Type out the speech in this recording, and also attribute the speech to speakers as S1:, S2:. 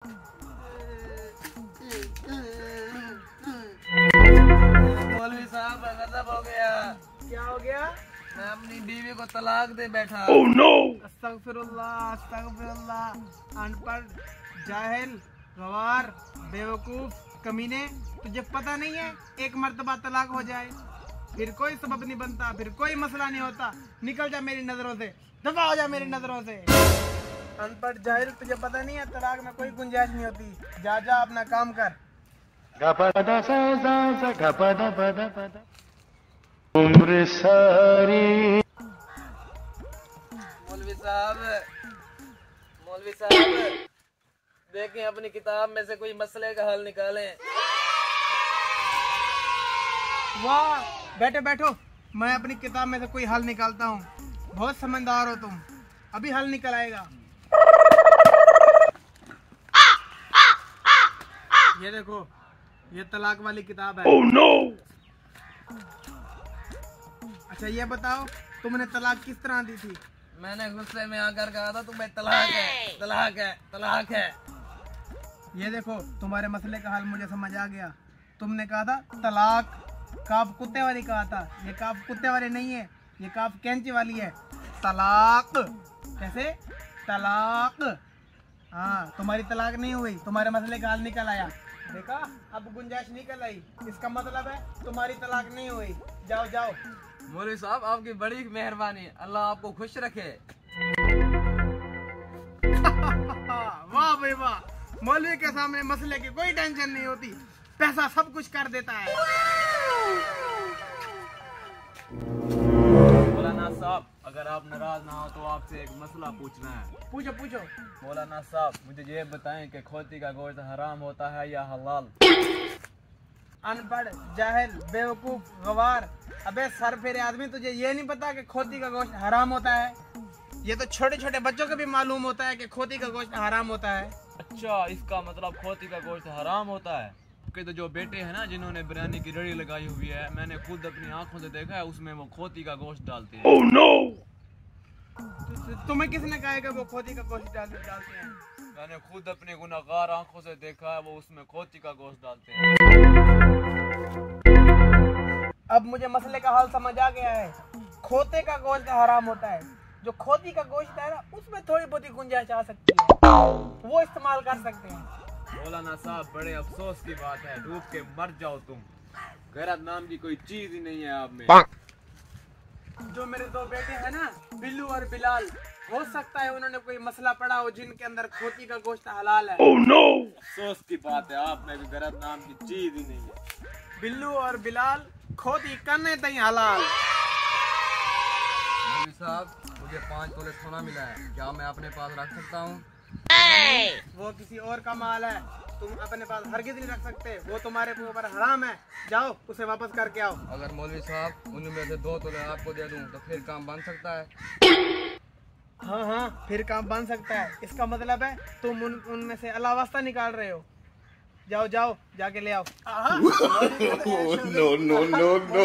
S1: मौलवी साहब गजब हो गया।
S2: क्या हो गया?
S1: मैं अपनी बीवी को तलाक दे बैठा।
S2: Oh no! अस्तगफिरुल्लाह, अस्तगफिरुल्लाह। अनपढ़, जाहिल, गवार, बेवकूफ, कमीने, तुझे पता नहीं है एक मर्तबा तलाक हो जाए फिर कोई सबब नहीं बनता, फिर कोई मसला नहीं होता। निकल जा मेरी नजरों से, दफा हो जा मेरी नजरों से। अनपढ़ जाहिल, तुझे पता नहीं है तलाक में कोई गुंजाइश नहीं होती। जा जा अपना काम कर।
S3: उम्र सारी।
S1: मौलवी साहब देखें अपनी किताब में से कोई मसले का हल निकालें।
S2: वाह, बैठो बैठो, मैं अपनी किताब में से कोई हल निकालता हूँ। बहुत समझदार हो तुम, अभी हल निकल आएगा। ये देखो, ये तलाक वाली किताब है।
S3: Oh no!
S2: अच्छा ये बताओ, तुमने तलाक किस तरह दी थी?
S1: मैंने गुस्से में आकर कहा था तुम्हें तलाक है, तलाक है, तलाक है।
S2: ये देखो, तुम्हारे मसले का हल मुझे समझ आ गया। तुमने कहा था तलाक, काफ कुत्ते वाली कहा था। ये काफ कुत्ते वाली नहीं है, ये काफ कैंची वाली है। तलाक। कैसे? तलाक। हाँ, तुम्हारी तलाक नहीं हुई, तुम्हारे मसले का हल निकल आया। देखा, अब गुंजाइश निकल आई। इसका मतलब है तुम्हारी तलाक नहीं हुई। जाओ जाओ।
S1: मौलवी साहब आपकी बड़ी मेहरबानी, अल्लाह आपको खुश रखे।
S2: वाह भाई वाह, मौलवी के सामने मसले की कोई टेंशन नहीं होती, पैसा सब कुछ कर देता है।
S1: मौलाना साहब अगर आप नाराज ना हो तो आपसे एक मसला पूछना है।
S2: पूछो पूछो।
S1: मौलाना साहब मुझे ये बताएं कि खोती का गोश्त हराम होता है या हलाल?
S2: अनपढ़, जाहिल, बेवकूफ, गवार, अबे सर फेरे आदमी, तुझे ये नहीं पता कि खोती का गोश्त हराम होता है? ये तो छोटे छोटे बच्चों को भी मालूम होता है कि खोती का गोश्त हराम होता है।
S1: अच्छा, इसका मतलब खोती का गोश्त हराम होता है। कि तो जो बेटे हैं ना जिन्होंने बिरयानी की रेडी लगाई हुई है, मैंने खुद अपनी आंखों से देखा है, उसमें वो खोती का गोश्त डालते हैं।
S3: Oh no!
S2: तुम्हें किसने कहा है कि वो खोती का गोश्त डालते हैं?
S1: मैंने खुद अपनी गुनाहगार आंखों से देखा है, वो उसमें खोती का गोश्त डालते हैं।
S2: अब मुझे मसले का हाल समझ आ गया है। खोते का गोश्त हराम होता है, जो खोती का गोश्त है ना उसमें थोड़ी बहुत ही गुंजाइश आ सकती है, वो इस्तेमाल कर सकते हैं।
S1: मौलाना साहब बड़े अफसोस की बात है, डूब के मर जाओ तुम। गैरत नाम की कोई चीज ही नहीं है आप में।
S2: जो मेरे दो बेटे हैं ना, बिल्लू और बिलाल, हो सकता है उन्होंने कोई मसला पड़ा हो जिनके अंदर खोती का गोश्त हलाल है।
S3: Oh no!
S1: अफसोस की बात है, आप में भी गैरत नाम की चीज ही नहीं है।
S2: बिल्लू और बिलाल खोती करने तई हलाल।
S1: मौलवी साहब मुझे 5 तोले सोना मिला है, क्या मैं अपने पास रख सकता हूँ?
S2: वो किसी और का माल है, तुम अपने पास हरगिज़ नहीं रख सकते, वो तुम्हारे ऊपर हराम है। जाओ उसे वापस करके आओ।
S1: अगर मौलवी साहब उनमें से 2 तोले आपको दे दूं तो फिर काम बन सकता है?
S2: हाँ हाँ, फिर काम बन सकता है। इसका मतलब है तुम उनमें से अलावास्ता निकाल रहे हो। जाओ जाओ, जाके ले आओ।
S3: No, no, no, no.